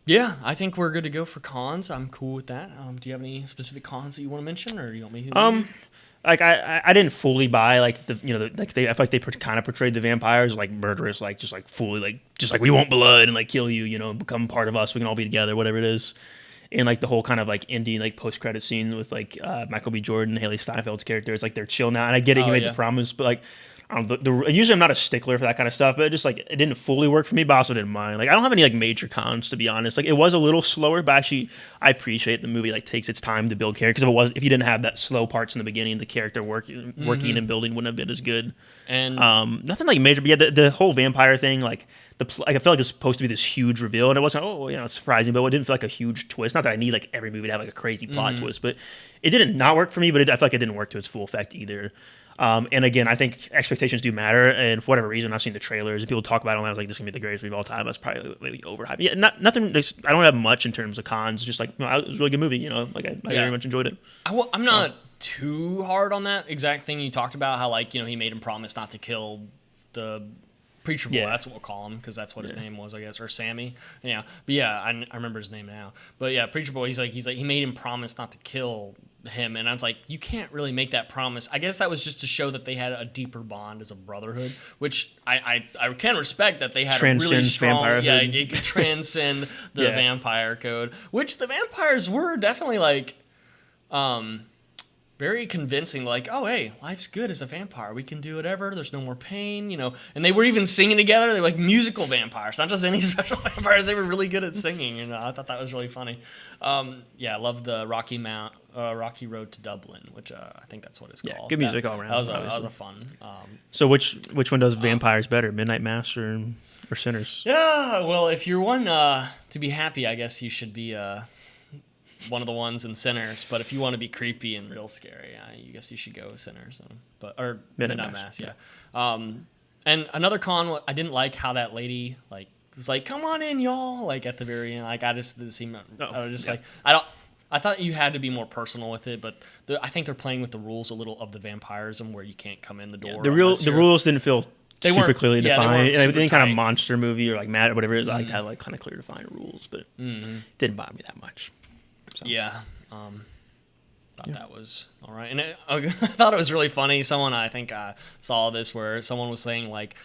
Yeah, I think we're good to go for cons. I'm cool with that. Do you have any specific cons that you want to mention, or do you want me to? Like I didn't fully buy like I feel like they kind of portrayed the vampires like murderous, like just like fully just like we want blood and like kill you, become part of us. We can all be together, whatever it is. And like the whole kind of like indie like post credit scene with like Michael B. Jordan, Haley Steinfeld's character. It's like they're chill now, and I get it. He made the promise, but like. Usually I'm not a stickler for that kind of stuff, but it didn't fully work for me, but I also didn't mind. Like I don't have any like major cons, to be honest. Like it was a little slower, but actually I appreciate the movie like takes its time to build character, because if you didn't have that slow parts in the beginning, the character working and building wouldn't have been as good. And nothing like major, but yeah, the whole vampire thing, like I felt like it was supposed to be this huge reveal, and it wasn't surprising, but it didn't feel like a huge twist. Not that I need like every movie to have like a crazy plot twist, but it didn't not work for me. But I feel like it didn't work to its full effect either. And again, I think expectations do matter, and for whatever reason, I've seen the trailers and people talk about it, and I was like, "This is gonna be the greatest movie of all time." That's probably maybe overhyped. Yeah, nothing. I don't have much in terms of cons. Just like it was a really good movie. I very much enjoyed it. I'm not too hard on that exact thing you talked about. How like he made him promise not to kill the preacher boy. Yeah. That's what we'll call him because that's what his name was, I guess, or Sammy. Yeah, but yeah, I remember his name now. But yeah, preacher boy. He's like he made him promise not to kill him, and I was like, you can't really make that promise. I guess that was just to show that they had a deeper bond as a brotherhood, which I can respect that they had a really strong it could transcend the vampire code, which the vampires were definitely like very convincing, like, oh, hey, life's good as a vampire. We can do whatever. There's no more pain, And they were even singing together. They were like musical vampires, not just any special vampires. They were really good at singing, I thought that was really funny. I love the Rocky Road to Dublin, which I think that's what it's called. Yeah, good music all around. That was a fun. So which one does vampires better, Midnight Mass or Sinners? Yeah, well, if you're one to be happy, I guess you should be one of the ones in Sinners, but if you want to be creepy and real scary, I guess you should go with Sinners, or Midnight Mass, yeah. And another con, I didn't like how that lady was like, "Come on in, y'all!" Like at the very end, like I just didn't seem. I was just like, I thought you had to be more personal with it, but I think they're playing with the rules a little of the vampirism, where you can't come in the door. The rules didn't feel super clearly defined. And any kind of monster movie or like Mad or whatever it is, I like to have like kind of clear defined rules, but it didn't bother me that much. So. Yeah. Thought that was all right. And I thought it was really funny. Someone, I think, saw this where someone was saying, like,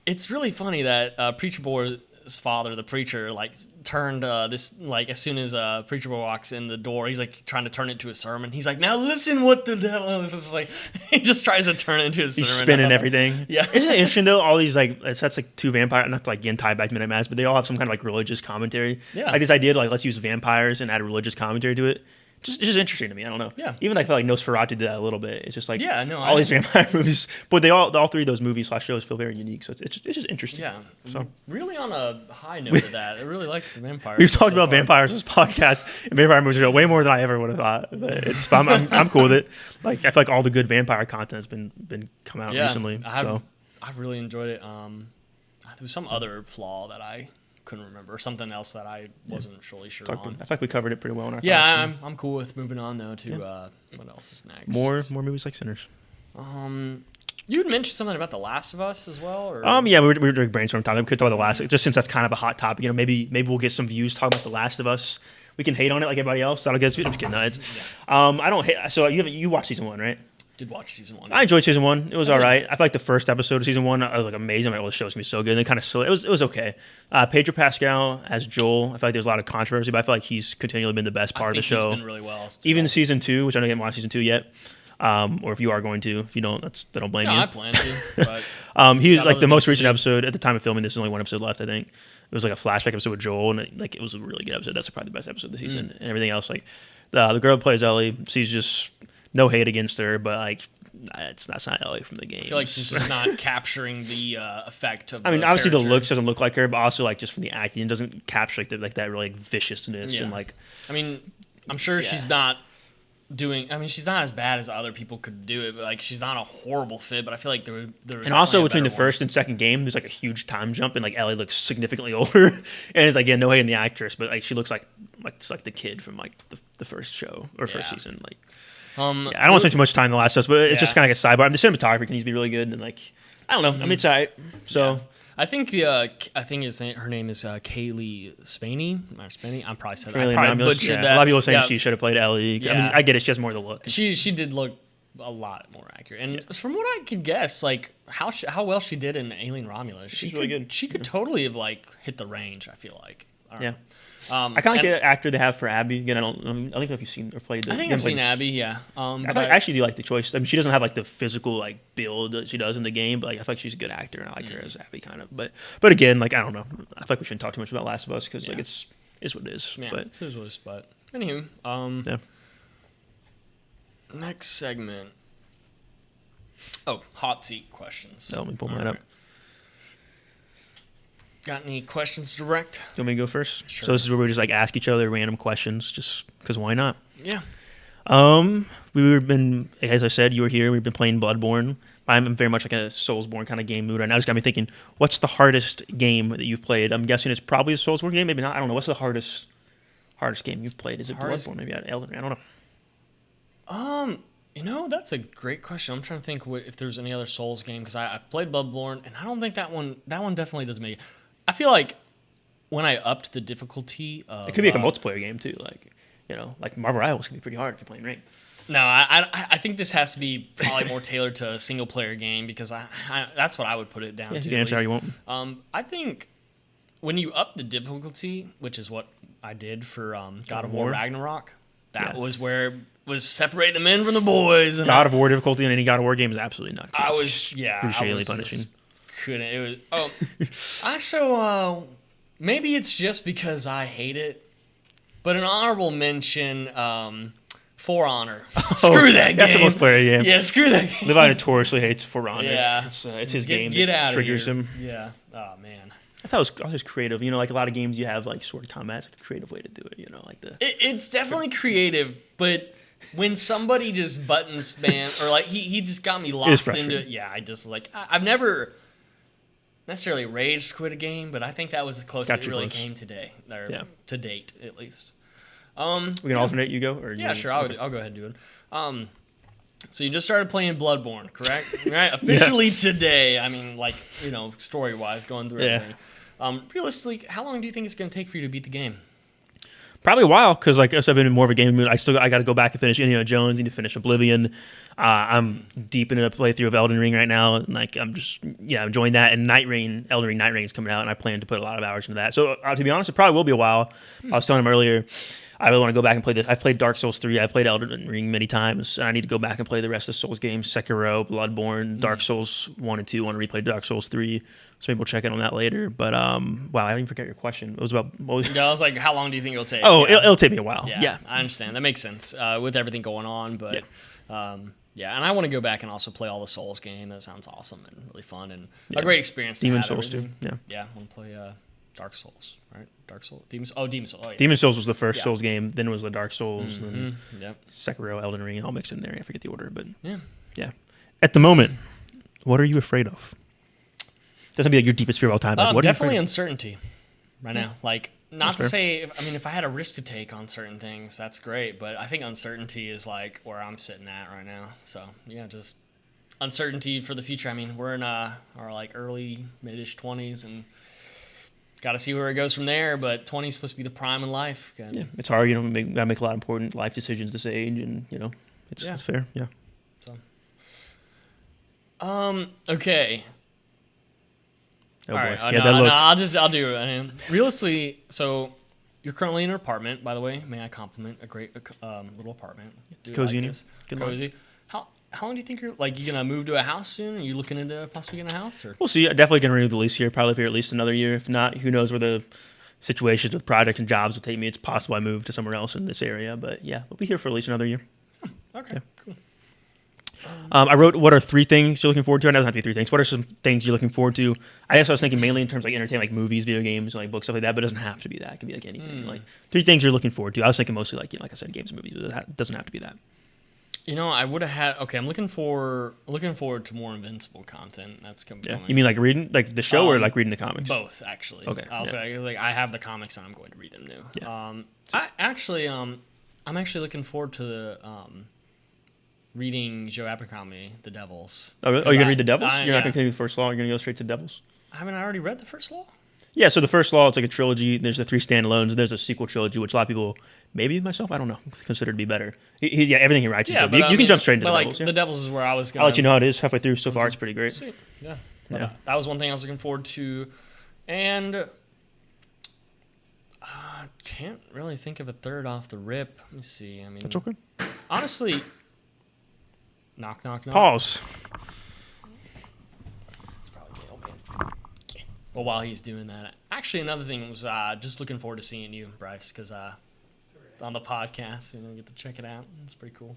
it's really funny that Preacher Boy's father, the preacher, like turned this like as soon as Preacher Boy walks in the door, he's like trying to turn it into a sermon. He's like, "Now listen, what the devil?" It's just like he just tries to turn it into a sermon. He's spinning everything. Yeah, isn't it interesting though? All these like that's like two vampire, not to like again tie back to Midnight Mass, but they all have some kind of like religious commentary. Yeah, like this idea of like let's use vampires and add a religious commentary to it. It's just interesting to me. I don't know. Yeah. Even I feel like Nosferatu did that a little bit. It's just like all these vampire movies, but all three of those movies / shows feel very unique. So it's just interesting. Yeah. So really on a high note of that, I really like the vampires. We've talked about vampires this podcast, and vampire movies are way more than I ever would have thought. But I'm cool with it. Like I feel like all the good vampire content has been come out recently. I've really enjoyed it. There was some other flaw that I couldn't remember, something else that I wasn't really sure on. I feel like we covered it pretty well in our thoughts. I'm cool with moving on though to what else is next. More movies like Sinners. You had mentioned something about The Last of Us as well, or yeah, we were doing brainstorm time. We could talk about The Last, just since that's kind of a hot topic. You know, maybe we'll get some views talking about The Last of Us. We can hate on it like everybody else. That'll get us. I'm just kidding. No, I don't hate. So you watched season 1, right? Did watch season 1. I enjoyed season 1. It was all right. I feel like the first episode of season 1, I was like amazing. I'm like, well, this show's gonna be so good. And then kind of slow. It was okay. Pedro Pascal as Joel. I feel like there's a lot of controversy, but I feel like he's continually been the best part of the show. He's been really well. Even season 2, which I know you haven't watched season 2 yet. Or if you are going to, if you don't, I don't blame you. I plan to. But he was like the most recent episode at the time of filming. There's only one episode left, I think. It was like a flashback episode with Joel, and it was a really good episode. That's probably the best episode of the season. And everything else, like the girl that plays Ellie, she's just no hate against her, but like that's not Ellie from the game. I feel like she's just not capturing the effect of. I mean, obviously character. the looks doesn't look like her, but also like just from the acting, it doesn't capture like that really viciousness and like. I mean, I'm sure she's not doing. I mean, she's not as bad as other people could do it, but like she's not a horrible fit. But I feel like there was. And also between the first and second game, there's like a huge time jump, and like Ellie looks significantly older, and it's like no hate in the actress, but like she looks like the kid from like the first show or first season, like. I don't want to spend too much time in The Last of Us, but it's just kind of like a sidebar. The cinematography continues to be really good, and like I don't know. I mean, it's alright. So I think her name is Kaylee Spaney. I probably said that. Really I probably butchered that. A lot of people are saying she should have played Ellie. Yeah. I mean, I get it. She has more of the look. She did look a lot more accurate, and from what I could guess, like how well she did in Alien Romulus, she's really good. She could totally have like hit the range. I feel like. Yeah. I kind of like the actor they have for Abby. Again, I don't know if you've seen or played. I think I've seen Abby. Yeah. I actually do like the choice. I mean, she doesn't have like the physical like build that she does in the game, but like I feel like she's a good actor, and I like her as Abby kind of. But again, like I don't know. I feel like we shouldn't talk too much about Last of Us because like it's what it is. Yeah, but it is what it is. But anywho, next segment. Oh, hot seat questions. So let me pull mine up. Got any questions direct? You want me to go first? Sure. So this is where we just like ask each other random questions, just because why not? Yeah. We've been, as I said, you were here. We've been playing Bloodborne. I'm very much like a Soulsborne kind of game mood right now. It's got me thinking, what's the hardest game that you've played? I'm guessing it's probably a Soulsborne game. Maybe not. I don't know. What's the hardest game you've played? Is it Bloodborne? Maybe Elden Ring. I don't know. That's a great question. I'm trying to think if there's any other Souls game because I've played Bloodborne and I don't think that one definitely does me. I feel like when I upped the difficulty of... It could be like a multiplayer game, too. Like, like Marvel Rivals can be pretty hard if you're playing ranked. No, I think this has to be probably more tailored to a single-player game because that's what I would put it down to. You can answer how you want. I think when you up the difficulty, which is what I did for God of War Ragnarok, that was where it was separating the men from the boys. And God of War difficulty in any God of War game is absolutely nuts. Crucially punishing. It was maybe it's just because I hate it, but an honorable mention, For Honor. Screw that game. That's a multiplayer game. Yeah, screw that game. Levi notoriously hates For Honor. Yeah, it's his game. Get that out triggers of here. him. Yeah. Oh man. I thought it was creative. Like a lot of games you have like sword combat. It's like a creative way to do it. Like It's definitely creative, but. When somebody just button spam or like he just got me locked into it. Yeah, I just like I've never necessarily rage quit a game, but I think that was as close as it really came today, to date at least. We can alternate. You go, or yeah, sure. I'll go ahead and do it. So you just started playing Bloodborne, correct? Right, officially today. I mean, like story wise, going through everything. Realistically, how long do you think it's going to take for you to beat the game? Probably a while because like I've been in more of a gaming mood. I got to go back and finish Indiana Jones. Need to finish Oblivion. I'm deep into a playthrough of Elden Ring right now, and like I'm just enjoying that. And Elden Ring Night Ring is coming out, and I plan to put a lot of hours into that. So to be honest, it probably will be a while. I was telling him earlier, I really want to go back and play this. I've played Dark Souls 3. I played Elden Ring many times, and I need to go back and play the rest of the Souls games: Sekiro, Bloodborne, Dark Souls 1 and 2. I want to replay Dark Souls 3. So maybe we'll check in on that later. But wow, I didn't forget your question. It was about Yeah, I was like, how long do you think it'll take? Oh, it'll take me a while. Yeah, I understand. That makes sense with everything going on. But and I want to go back and also play all the Souls game. That sounds awesome and really fun and a great experience. Demon Souls too. Yeah, I want to play Dark Souls, right? Dark Souls, Demon Souls. Oh, yeah. Demon Souls was the first Souls game. Then it was the Dark Souls. Then Yep. Sekiro, Elden Ring, all mixed in there. I forget the order, but yeah. At the moment, what are you afraid of? Doesn't be like your deepest fear of all time. Like, what definitely are you uncertainty right now. Like, not to say, if I had a risk to take on certain things, that's great. But I think uncertainty is like where I'm sitting at right now. So yeah, just uncertainty for the future. I mean, we're in our like early mid-ish 20s and got to see where it goes from there. But 20 is supposed to be the prime in life. Yeah, it's hard. You know, gotta make a lot of important life decisions this age, and you know, it's fair. Yeah. So. Okay. Oh, all boy. right. I'll do it. I mean, realistically, so you're currently in an apartment, by the way. May I compliment a great little apartment? Cozy in here. Cozy. How long do you think you gonna move to a house soon? Are you looking into possibly getting a house? Or? We'll see. I definitely gonna renew the lease here, probably for at least another year. If not, who knows where the situations with projects and jobs will take me. It's possible I move to somewhere else in this area, but yeah, we'll be here for at least another year. Okay, cool. I wrote, what are 3 things you're looking forward to? It doesn't have to be 3 things. What are some things you're looking forward to? I guess I was thinking mainly in terms of like entertainment, like movies, video games, like books, stuff like that, but it doesn't have to be that. It can be like anything. Like 3 things you're looking forward to. I was thinking mostly like, like I said, games and movies, but it doesn't have to be that. You know, I would have had. Okay, I'm looking forward to more Invincible content. That's coming. Yeah. You mean like reading like the show or like reading the comics? Both, actually. Okay. I'll say like I have the comics and I'm going to read them new. Yeah. I'm actually looking forward to the reading Joe Abercrombie, The Devils. Oh, really? You're gonna read The Devils? You're not gonna continue the first law. You're gonna go straight to Devils. Haven't I already read the first law? Yeah, so the first law, it's like a trilogy. There's the 3 standalones, and there's a sequel trilogy, which a lot of people, maybe myself, I don't know, consider to be better. Everything he writes is good. You can jump straight into The Devils. The Devils is where I was going. I'll let you know how it is halfway through. So far, it's pretty great. Sweet. Yeah. That was one thing I was looking forward to. And can't really think of a third off the rip. Let me see. I mean, That's okay. Honestly, knock. Pause. Well, while he's doing that, actually, another thing was just looking forward to seeing you, Bryce, because on the podcast, get to check it out. It's pretty cool.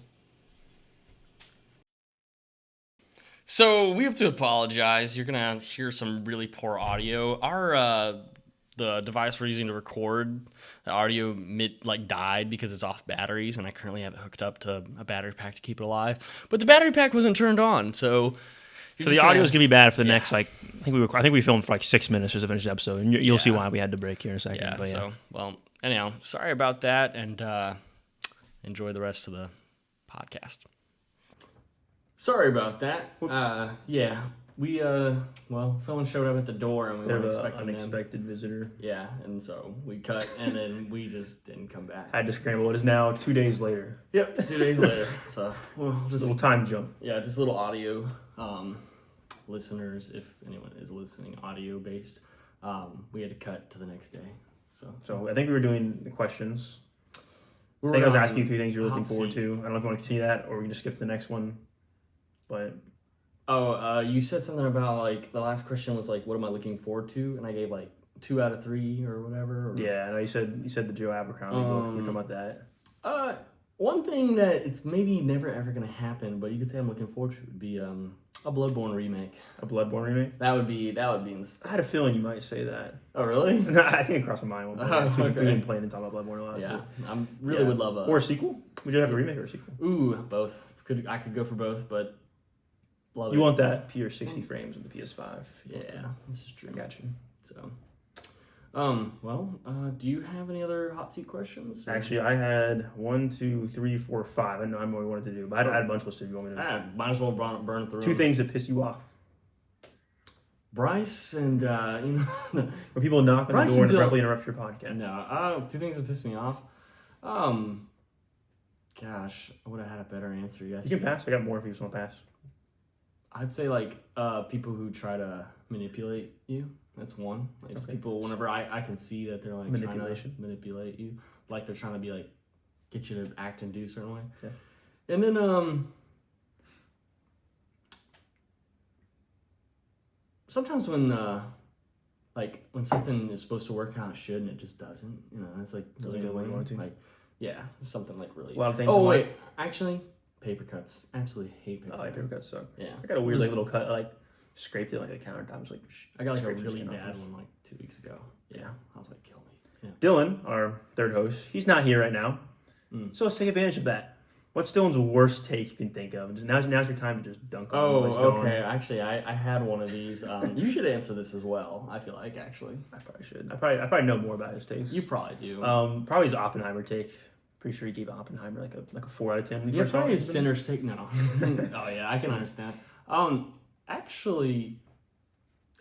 So we have to apologize. You're gonna hear some really poor audio. Our the device we're using to record the audio died because it's off batteries, and I currently have it hooked up to a battery pack to keep it alive. But the battery pack wasn't turned on, so the audio is gonna be bad for the next I think we filmed for like 6 minutes just to finish the episode, and you'll see why we had to break here in a second. Yeah. But so anyhow, sorry about that, and enjoy the rest of the podcast. Sorry about that. We someone showed up at the door and we weren't expecting unexpected visitor. Yeah, and so we cut and then we just didn't come back. I had to scramble. It is now 2 days later. Yep, 2 days later. So just a little time jump. Yeah, just a little audio. Listeners, if anyone is listening, audio based, we had to cut to the next day. So I think we were doing the questions. I think I was asking you 3 things you're looking forward to. I don't know if you want to continue that or we can just skip to the next one. But you said something about like the last question was like, what am I looking forward to? And I gave like 2 out of 3 or whatever. Yeah, no, you said the Joe Abercrombie book. We're talking about that. One thing that it's maybe never ever gonna happen, but you could say I'm looking forward to would be a Bloodborne remake. A Bloodborne remake? That would be insane. I had a feeling you might say that. Oh really? No, I think it crossed my mind. Okay. We've been playing and talking about Bloodborne a lot. Yeah, I really would love or a sequel. Would you have a remake or a sequel? Ooh, both. I could go for both, but love you want that pure 60 frames with the PS5? Yeah, this is true. I got you. So. Do you have any other hot seat questions? Actually, I had 1, 2, 3, 4, 5. I know I'm what we wanted to do, but I had a bunch listed. If you want me to? Might as well burn through. 2 things that piss you off. Bryce and when people knock on the door and abruptly interrupt your podcast. No, 2 things that piss me off. Gosh, I would have had a better answer You yesterday. can pass. I got more if you just want to pass. I'd say like people who try to manipulate you. That's one. Like just people whenever I can see that they're like trying to manipulate you, like they're trying to be like get you to act and do a certain way. Yeah. And then sometimes when like when something is supposed to work out, it should and it just doesn't. You know, it's like Doesn't go the way you want it to. Like yeah, something like really. A lot of things. Oh wait, actually, paper cuts. Absolutely hate paper. Oh, yeah, paper cuts suck. Yeah, I got a weird like little cut. I, like scraped it like a countertop. I was like, I got like a scraped really skin off bad it. one like 2 weeks ago. Yeah, I was like, kill me. Yeah. Dylan, our third host, he's not here right now, so let's take advantage of that. What's Dylan's worst take you can think of? And now's your time to just dunk on him. Oh, okay. Actually, I had one of these. You should answer this as well. I feel like actually, I probably should. I probably know more about his takes. you probably do. Probably his Oppenheimer take. Pretty sure he gave Oppenheimer like a 4 out of 10. Yeah, probably his Sinner's take. No. Oh yeah, I can understand. Actually,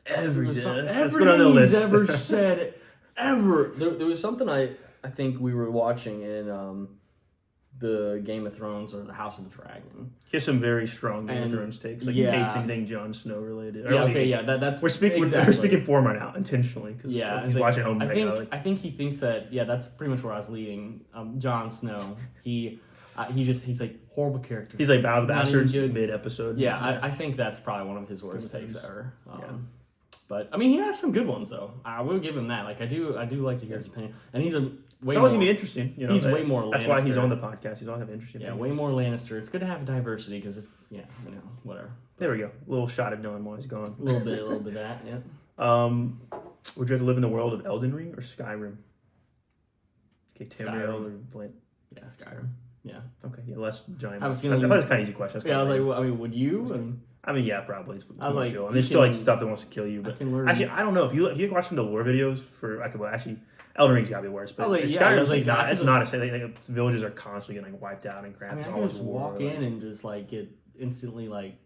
everything he's ever said ever. There was something I think we were watching in the Game of Thrones or the House of the Dragon. He has some very strong Game of Thrones takes. Like he hates anything Jon Snow related. Yeah, okay, yeah, that's we're speaking. We're speaking for him right now intentionally because he's watching home right now. Like, I think he thinks that. Yeah, that's pretty much where I was leading. Jon Snow. He's like horrible character. He's like Battle of the Bastards mid episode. Yeah, I think that's probably one of his worst takes ever. But I mean, he has some good ones though. I will give him that. Like I do like to hear his opinion, and he's a. It's always gonna be interesting. You know, he's way more Lannister. That's why he's on the podcast. He's always have interesting. Yeah, way more Lannister. It's good to have diversity because whatever. There we go. A little shot at Dylan while he's gone. A little bit of that. Yeah. Would you rather live in the world of Elden Ring or Skyrim? Okay, Tamriel or Blint. Yeah, Skyrim. Yeah. Okay. Yeah, less giant. I have a feeling. That's kind of an easy question. Yeah, I was like, well, I mean, would you? I mean, yeah, probably. I was like, chill. There's still like stuff that wants to kill you, but actually, I don't know if you watch some of the lore videos for actually. Elden Ring's gotta be worse, but Skyrim's it's not a thing. Like, villages are constantly getting like wiped out and crap. I mean, I can just walk in and just like get instantly like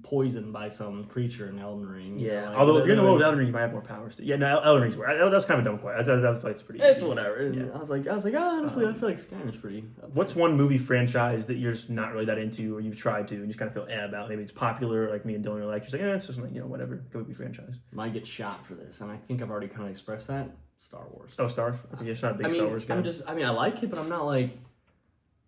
poisoned by some creature in Elden Ring. Yeah, like, although if you're in the world of Elden Ring, you might have more powers. Yeah, no, Elden Ring's worse. That's kind of a dumb question. That fight's pretty. It's whatever. Yeah. I was like, honestly, I feel like Skyrim's pretty. What's one movie franchise that you're just not really that into, or you've tried to, and you just kind of feel about? Maybe it's popular, like me and Dylan are like, you're like, it's just like whatever, good movie franchise. Might get shot for this, and I think I've already kind of expressed that. Star Wars. Oh, Star Wars. Okay, you're not a big Star Wars guy. I like it, but I'm not like.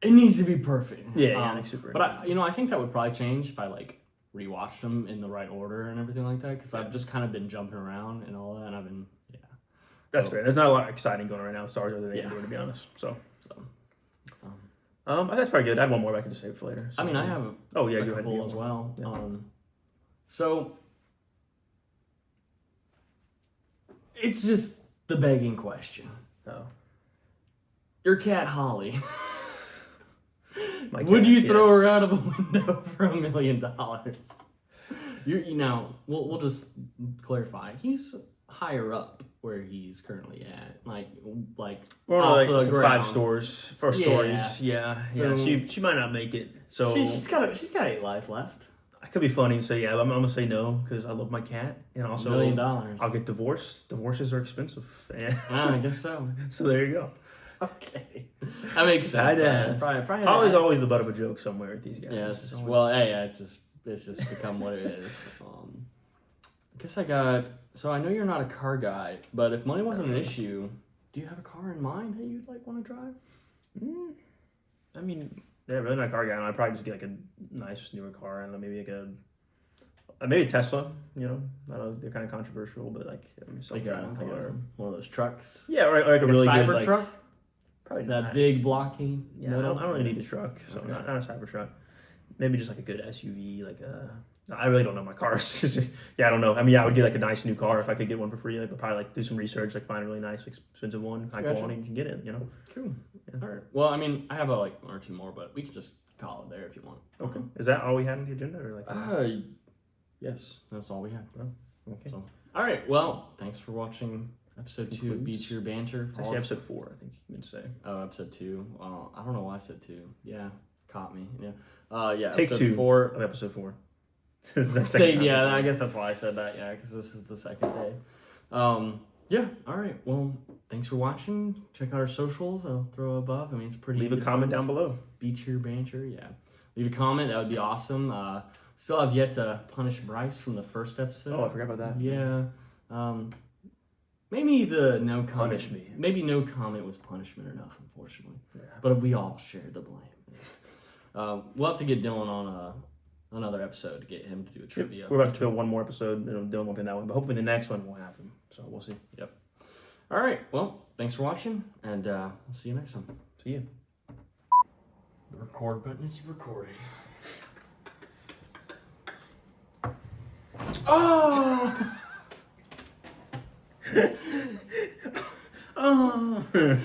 It needs to be perfect. Yeah, super. But I think that would probably change if I like rewatched them in the right order and everything like that, because I've just kind of been jumping around and all that, and I've been That's fair. There's not a lot exciting going on right now. Star Wars other than Andor, to be honest. That's probably good. I have one more, but I can just save for later. So, I mean, I have a couple as well. Yeah. So it's just the begging question. Oh. Your cat Holly. Would you throw her out of a window for $1 million? We'll just clarify. He's higher up where he's currently at, like off the ground. 5 stores, 4 stories. Yeah. So, she might not make it. So she's got 8 lives left. I could be funny, so yeah, I'm gonna say no because I love my cat, and also $1 million. I'll get divorced. Divorces are expensive. I guess so. So there you go. Okay, that makes sense. Probably Holly's always the butt of a joke somewhere with these guys. Yeah, it's just become what it is. I guess I got. So I know you're not a car guy, but if money wasn't an issue, do you have a car in mind that you'd like want to drive? I mean, yeah, really not a car guy. I'd probably just get like a nice newer car and maybe maybe a Tesla. I know they're kind of controversial, but like one of those trucks. Yeah, or like a really Cybertruck. good Truck. Probably that not. Big blocky. Yeah, I don't really need a truck, so not a Cybertruck. Maybe just like a good SUV, like a. I really don't know my cars. Yeah, I don't know. I mean, I would get like a nice new car if I could get one for free. But probably like do some research, like find a really nice, expensive one, high quality, and you can get it. Cool. Yeah. All right. Well, I mean, I have one or two more, but we can just call it there if you want. Okay. Is that all we had on the agenda, or like? Yes, that's all we had. Oh, okay. So, all right. Well, thanks for watching episode 2 of Beat Your Banter. It's actually episode 4, I think you meant to say. Oh, episode 2. Well, I don't know why I said 2. Yeah, caught me. Yeah. Yeah. Take episode 2 4 of episode 4. I guess that's why I said that. Yeah, because this is the second day. Yeah. All right. Well, thanks for watching. Check out our socials. I'll throw above. I mean, it's pretty. Leave a easy to comment find us. down below. B-tier banter. Yeah. Leave a comment. That would be awesome. Still have yet to punish Bryce from the first episode. Oh, I forgot about that. Yeah. Maybe the no comment. Punish me. Maybe no comment was punishment enough, unfortunately. Yeah. But we all shared the blame. We'll have to get Dylan on another episode to get him to do a trivia. We're about to film one more episode. Dylan won't be in that one, but hopefully the next one we'll have him. So we'll see. Yep. All right. Well, thanks for watching, and we'll see you next time. See you. The record button is recording. Oh! Oh!